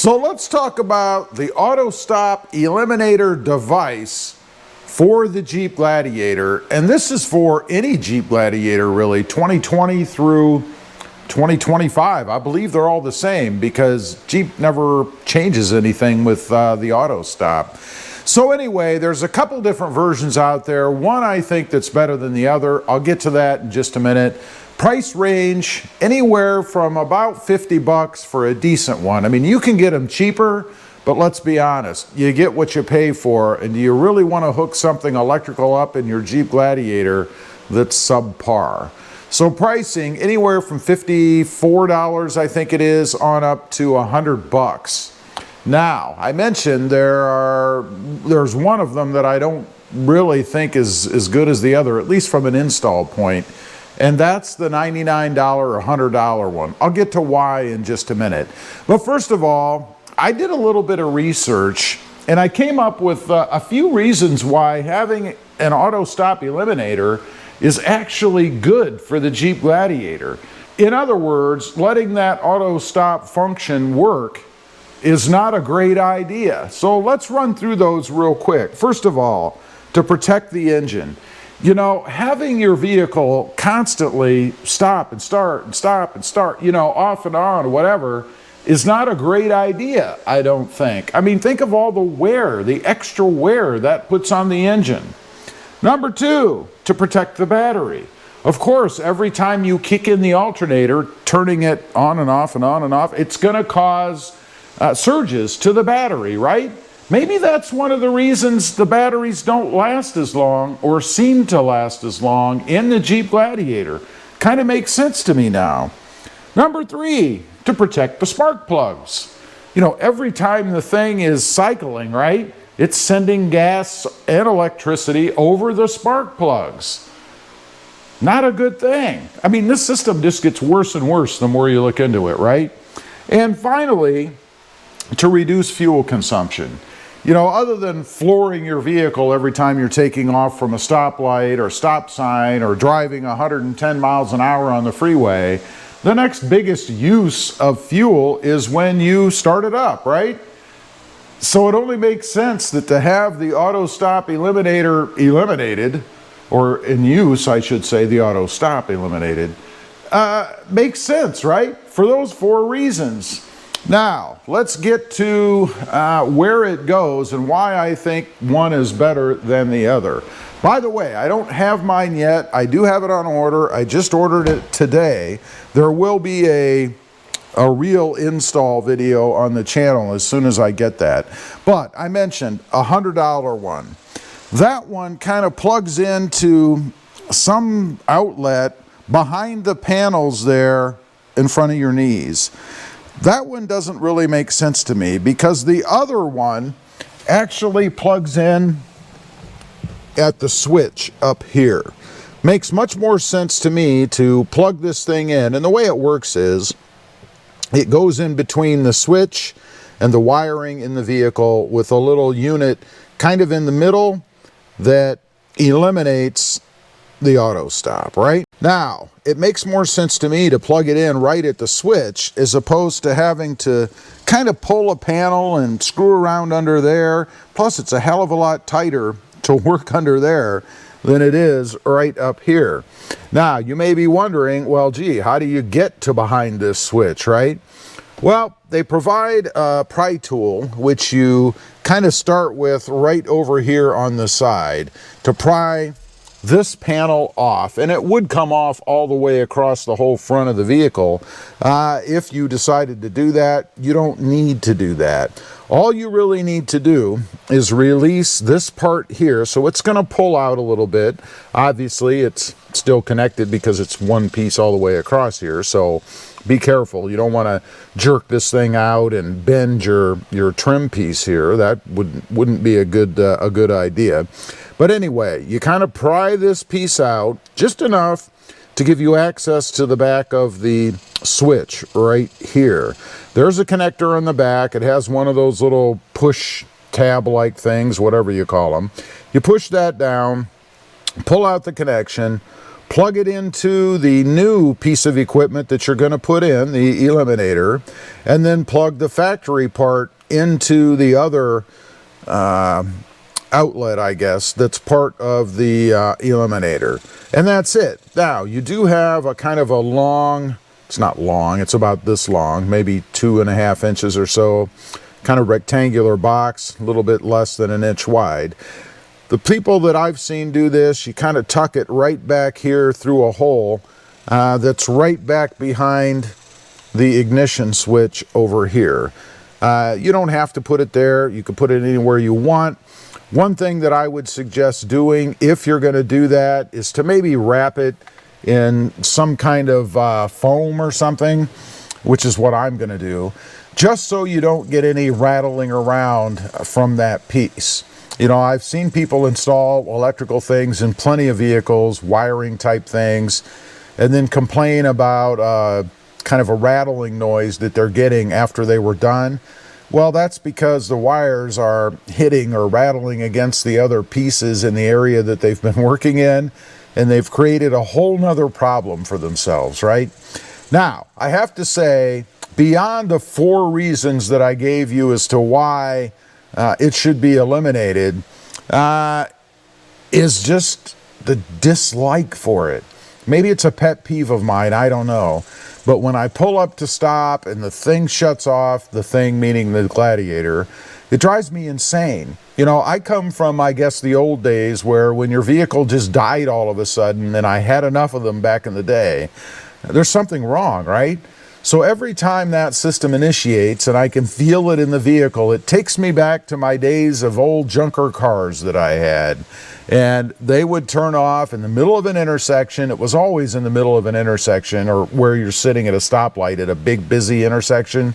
So let's talk about the auto stop eliminator device for the Jeep Gladiator. And this is for any Jeep Gladiator really, 2020 through 2025. I believe they're all the same because Jeep never changes anything with the auto stop. So anyway, there's a couple different versions out there. One I think that's better than the other. I'll get to that in just a minute. Price range anywhere from about 50 bucks for a decent one. I mean, you can get them cheaper, but let's be honest, you get what you pay for. And do you really want to hook something electrical up in your Jeep Gladiator that's subpar? So pricing anywhere from $54, I think it is, on up to 100 bucks. Now, I mentioned there's one of them that I don't really think is as good as the other, at least from an install point. And that's the $99 or $100 one. I'll get to why in just a minute. But first of all, I did a little bit of research and I came up with a few reasons why having an auto stop eliminator is actually good for the Jeep Gladiator. In other words, letting that auto stop function work is not a great idea. So let's run through those real quick. First of all, to protect the engine. You know, having your vehicle constantly stop and start and stop and start, you know, off and on, whatever, is not a great idea, I don't think. I mean, think of all the wear, the extra wear that puts on the engine. Number two, to protect the battery. Of course, every time you kick in the alternator, turning it on and off and on and off, it's going to cause surges to the battery, right? Maybe that's one of the reasons the batteries don't last as long or seem to last as long in the Jeep Gladiator. Kind of makes sense to me now. Number three, to protect the spark plugs. You know, every time the thing is cycling, right, it's sending gas and electricity over the spark plugs. Not a good thing. I mean, this system just gets worse and worse the more you look into it, right? And finally, to reduce fuel consumption. You know, other than flooring your vehicle every time you're taking off from a stoplight or stop sign or driving 110 miles an hour on the freeway, the next biggest use of fuel is when you start it up, right? So it only makes sense that to have the auto stop eliminator eliminated, or in use, I should say, the auto stop eliminated, makes sense, right? For those four reasons. Now, let's get to where it goes and why I think one is better than the other. By the way, I don't have mine yet. I do have it on order. I just ordered it today. There will be a real install video on the channel as soon as I get that. But I mentioned a $100 one. That one kind of plugs into some outlet behind the panels there in front of your knees. That one doesn't really make sense to me because the other one actually plugs in at the switch up here. Makes much more sense to me to plug this thing in, and the way it works is it goes in between the switch and the wiring in the vehicle with a little unit kind of in the middle that eliminates the auto stop, right? Now, it makes more sense to me to plug it in right at the switch as opposed to having to kind of pull a panel and screw around under there. Plus, it's a hell of a lot tighter to work under there than it is right up here. Now, you may be wondering, well, gee, how do you get to behind this switch, right? Well, they provide a pry tool, which you kind of start with right over here on the side to pry this panel off, and it would come off all the way across the whole front of the vehicle. If you decided to do that, you don't need to do that. All you really need to do is release this part here, so it's going to pull out a little bit. Obviously, it's still connected because it's one piece all the way across here, so be careful. You don't want to jerk this thing out and bend your trim piece here. That wouldn't be a good idea. But anyway, you kind of pry this piece out just enough to give you access to the back of the switch right here. There's a connector on the back. It has one of those little push tab-like things, whatever you call them. You push that down, pull out the connection, plug it into the new piece of equipment that you're going to put in, the Eliminator, and then plug the factory part into the other outlet, I guess, that's part of the Eliminator. And that's it. Now, you do have a kind of a long, it's not long, it's about this long, maybe 2.5 inches or so, kind of rectangular box, a little bit less than 1 inch wide. The people that I've seen do this, you kind of tuck it right back here through a hole that's right back behind the ignition switch over here. You don't have to put it there. You can put it anywhere you want. One thing that I would suggest doing, if you're going to do that, is to maybe wrap it in some kind of foam or something, which is what I'm going to do, just so you don't get any rattling around from that piece. You know, I've seen people install electrical things in plenty of vehicles, wiring type things, and then complain about kind of a rattling noise that they're getting after they were done. Well, that's because the wires are hitting or rattling against the other pieces in the area that they've been working in, and they've created a whole nother problem for themselves, right? Now, I have to say, beyond the 4 reasons that I gave you as to why it should be eliminated, is just the dislike for it. Maybe it's a pet peeve of mine, I don't know. But when I pull up to stop and the thing shuts off, the thing meaning the Gladiator, it drives me insane. You know, I come from, I guess, the old days where when your vehicle just died all of a sudden, and I had enough of them back in the day, there's something wrong, right? So every time that system initiates and I can feel it in the vehicle, it takes me back to my days of old junker cars that I had. And they would turn off in the middle of an intersection. It was always in the middle of an intersection, or where you're sitting at a stoplight at a big busy intersection.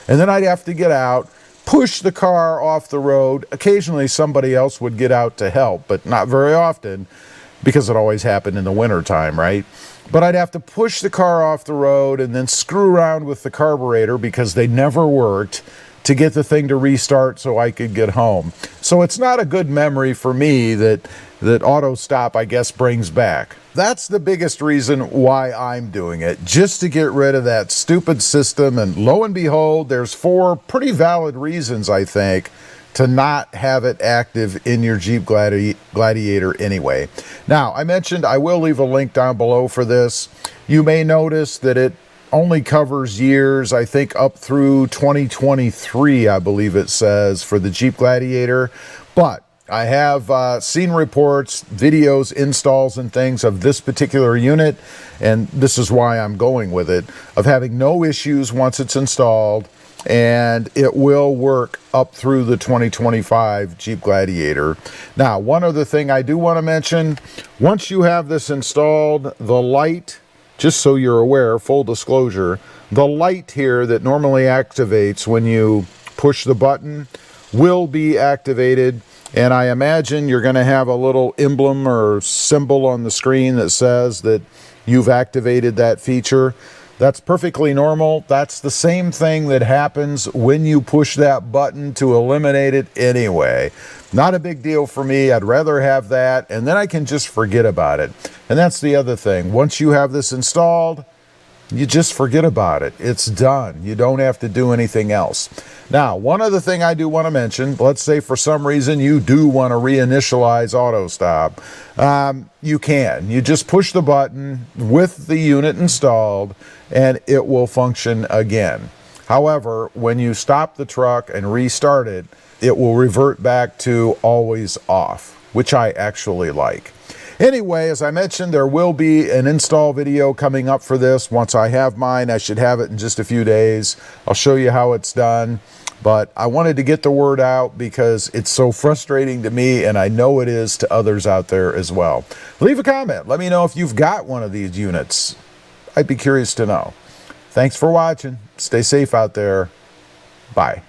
And then I'd have to get out, push the car off the road. Occasionally somebody else would get out to help, but not very often, because it always happened in the winter time, right? But I'd have to push the car off the road and then screw around with the carburetor, because they never worked, to get the thing to restart so I could get home. So it's not a good memory for me that auto stop, I guess, brings back. That's the biggest reason why I'm doing it, just to get rid of that stupid system. And lo and behold, there's 4 pretty valid reasons, I think, to not have it active in your Jeep Gladiator anyway. Now, I mentioned I will leave a link down below for this. You may notice that it only covers years, I think, up through 2023, I believe it says, for the Jeep Gladiator. But I have seen reports, videos, installs, and things of this particular unit, and this is why I'm going with it, of having no issues once it's installed, and it will work up through the 2025 Jeep Gladiator. Now, one other thing I do want to mention, once you have this installed, the light, just so you're aware, full disclosure, the light here that normally activates when you push the button will be activated, and I imagine you're going to have a little emblem or symbol on the screen that says that you've activated that feature. That's perfectly normal. That's the same thing that happens when you push that button to eliminate it anyway. Not a big deal for me. I'd rather have that, and then I can just forget about it. And that's the other thing. Once you have this installed, you just forget about it. It's done. You don't have to do anything else. Now, one other thing I do want to mention, let's say for some reason you do want to reinitialize auto stop. You can. You just push the button with the unit installed and it will function again. However, when you stop the truck and restart it, it will revert back to always off, which I actually like. Anyway, as I mentioned, there will be an install video coming up for this. Once I have mine, I should have it in just a few days. I'll show you how it's done. But I wanted to get the word out because it's so frustrating to me, and I know it is to others out there as well. Leave a comment. Let me know if you've got one of these units. I'd be curious to know. Thanks for watching. Stay safe out there. Bye.